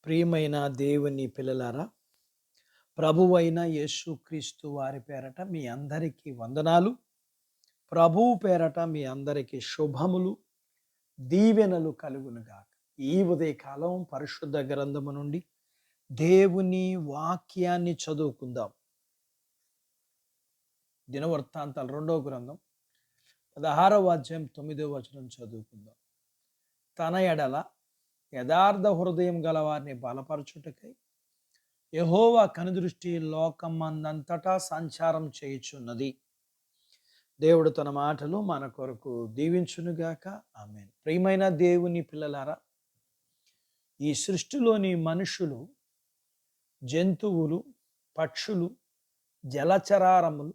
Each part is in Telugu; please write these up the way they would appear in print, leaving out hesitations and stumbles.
ప్రియమైన దేవుని పిల్లలారా, ప్రభువైన యేసుక్రీస్తు వారి పేరట మీ అందరికీ వందనాలు. ప్రభువు పేరట మీ అందరికీ శుభములు, దీవెనలు కలుగునుగాక. ఈ ఉదయకాలం పరిశుద్ధ గ్రంథము నుండి దేవుని వాక్యాన్ని చదువుకుందాం. దినవృత్తాంతాలు 2వ గ్రంథం 16వ అధ్యాయం 9వ వచనం చదువుకుందాం. తన ఎడల యథార్థ హృదయం గలవారిని బలపరచుటకై యెహోవా కనుదృష్టి లోకమందంతటా సంచారం చేయుచున్నది. దేవుడు తన మాటలు మన కొరకు దీవించునుగాక. ఆమేన్. ప్రియమైన దేవుని పిల్లలారా, ఈ సృష్టిలోని మనుషులు, జంతువులు, పక్షులు, జలచరారములు,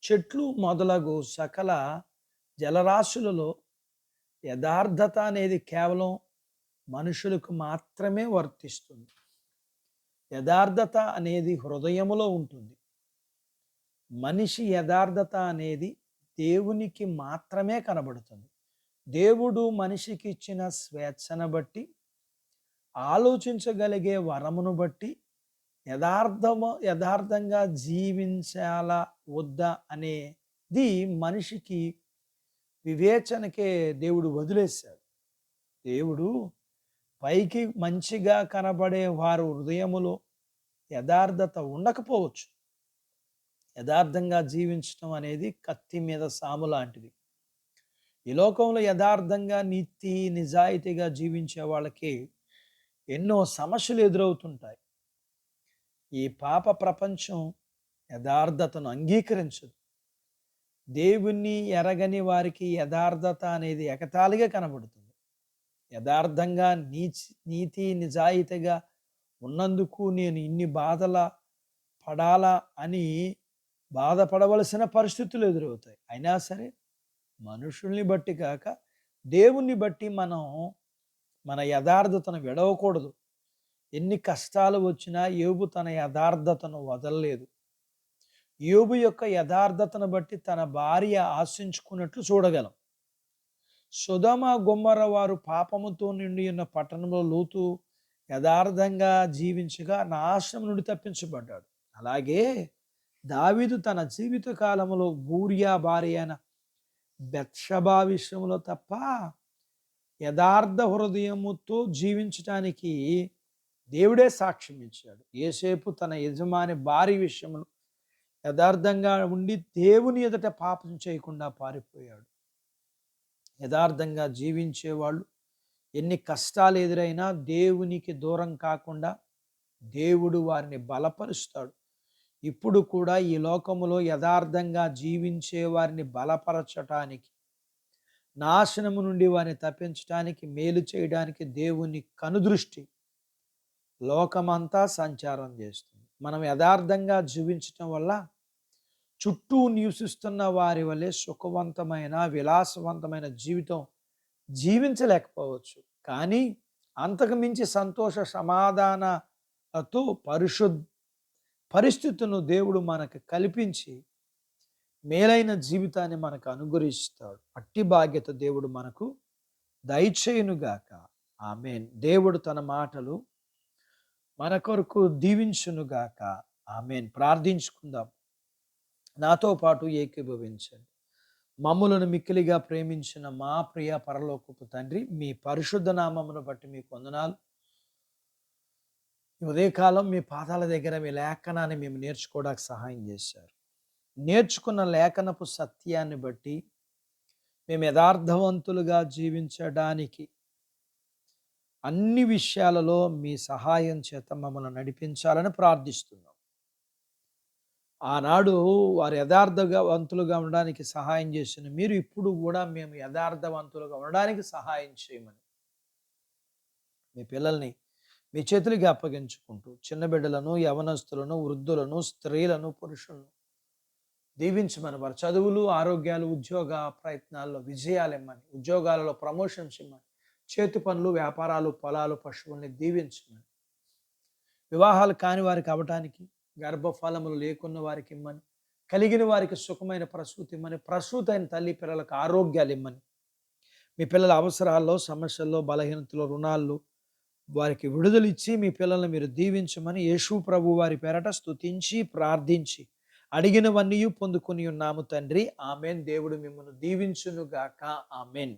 చెట్లు మొదలగు సకల జలరాశులలో యథార్థత అనేది కేవలం మనుషులకు మాత్రమే వర్తిస్తుంది. యథార్థత అనేది హృదయములో ఉంటుంది. మనిషి యథార్థత అనేది దేవునికి మాత్రమే కనబడుతుంది. దేవుడు మనిషికి ఇచ్చిన స్వేచ్ఛను బట్టి, ఆలోచించగలిగే వరమును బట్టి యథార్థంగా జీవించాలా వద్దా అనేది మనిషికి వివేచనకే దేవుడు వదిలేశాడు. దేవుడు పైకి మంచిగా కనబడే వారు హృదయములో యథార్థత ఉండకపోవచ్చు. యథార్థంగా జీవించడం అనేది కత్తి మీద సాము లాంటిది. ఈ లోకంలో యథార్థంగా నీతి నిజాయితీగా జీవించే వాళ్ళకి ఎన్నో సమస్యలు ఎదురవుతుంటాయి. ఈ పాప ప్రపంచం యథార్థతను అంగీకరించదు. దేవుణ్ణి ఎరగని వారికి యథార్థత అనేది ఎగతాళిగా కనబడుతుంది. యథార్థంగా నీతి నిజాయితీగా ఉన్నందుకు నేను ఇన్ని బాధల పడాలా అని బాధపడవలసిన పరిస్థితులు ఎదురవుతాయి. అయినా సరే మనుషుల్ని బట్టి కాక దేవుణ్ణి బట్టి మనం మన యథార్థతను విడవకూడదు. ఎన్ని కష్టాలు వచ్చినా యోబు తన యథార్థతను వదలలేదు. యోబు యొక్క యథార్థతను బట్టి తన భార్య ఆశించుకున్నట్లు చూడగలం. సొదొమ గొమొర్రా వారు పాపముతో నిండి ఉన్న పట్టణంలో లోతు యథార్థంగా జీవించగా నాశనం నుండి తప్పించబడ్డాడు. అలాగే దావీదు తన జీవిత కాలంలో ఊరియా భార్య అయిన బెత్షెబా విషయంలో తప్ప యథార్థ హృదయముతో జీవించటానికి దేవుడే సాక్ష్యం ఇచ్చాడు. యోసేపు తన యజమాని భార్య విషయంలో యథార్థంగా ఉండి దేవుని ఎదుట పాపం చేయకుండా పారిపోయాడు. యథార్థంగా జీవించేవాళ్ళు ఎన్ని కష్టాలు ఎదురైనా దేవునికి దూరం కాకుండా దేవుడు వారిని బలపరుస్తాడు. ఇప్పుడు కూడా ఈ లోకములో యథార్థంగా జీవించే వారిని బలపరచటానికి, నాశనము నుండి వారిని తప్పించడానికి, మేలు చేయడానికి దేవుని కనుదృష్టి లోకమంతా సంచారం చేస్తుంది. మనం యథార్థంగా జీవించటం వల్ల చుట్టూ నివసిస్తున్న వారి వల్లే సుఖవంతమైన విలాసవంతమైన జీవితం జీవించలేకపోవచ్చు. కానీ అంతకు మించి సంతోష సమాధానతో పరిస్థితులను దేవుడు మనకు కల్పించి మేలైన జీవితాన్ని మనకు అనుగ్రహిస్తాడు. అట్టి బాధ్యత దేవుడు మనకు దయచేయునుగాక. ఆమేన్. దేవుడు తన మాటలు మన కొరకు దీవించునుగాక. ఆమేన్. ప్రార్థించుకుందాం. నాతో పాటు ఏకీభవించండి. మమ్ములను మిక్కిలిగా ప్రేమించిన మా ప్రియ పరలోకపు తండ్రి, మీ పరిశుద్ధ నామమును బట్టి మీకు వందనాలు. ఉదయకాలం మీ పాదాల దగ్గర మీ లేఖనాన్ని మేము నేర్చుకోవడానికి సహాయం చేశారు. నేర్చుకున్న లేఖనపు సత్యాన్ని బట్టి మేము యథార్థవంతులుగా జీవించడానికి అన్ని విషయాలలో మీ సహాయం చేత మమ్మల్ని నడిపించాలని ప్రార్థిస్తున్నాం. ఆనాడు వారు యథార్థవంతులుగా ఉండడానికి సహాయం చేసిన మీరు ఇప్పుడు కూడా మేము యథార్థవంతులుగా ఉండడానికి సహాయం చేయమని మీ పిల్లల్ని మీ చేతులకి అప్పగించుకుంటూ చిన్న బిడ్డలను, యవనస్తులను, వృద్ధులను, స్త్రీలను, పురుషులను దీవించమని, వారి చదువులు, ఆరోగ్యాలు, ఉద్యోగ ప్రయత్నాల్లో విజయాలు ఇమ్మని, ఉద్యోగాలలో ప్రమోషన్స్ ఇమ్మని, చేతి పనులు, వ్యాపారాలు, పొలాలు, పశువుల్ని దీవించమని, వివాహాలు కాని వారికి అవ్వటానికి, గర్భఫలములు లేకున్న వారికి ఇమ్మని, కలిగిన వారికి సుఖమైన ప్రసూతి ఇమ్మని, ప్రసూతి అయిన తల్లి పిల్లలకు ఆరోగ్యాలు ఇమ్మని, మీ పిల్లల అవసరాల్లో, సమస్యల్లో, బలహీనతలో, రుణాల్లో వారికి విడుదలిచ్చి మీ పిల్లల్ని మీరు దీవించమని యేసు ప్రభు వారి పేరట స్తుతించి ప్రార్థించి అడిగినవన్నీ పొందుకొని ఉన్నాము తండ్రి. ఆమెన్. దేవుడు మిమ్మల్ని దీవించును గాక. ఆమెన్.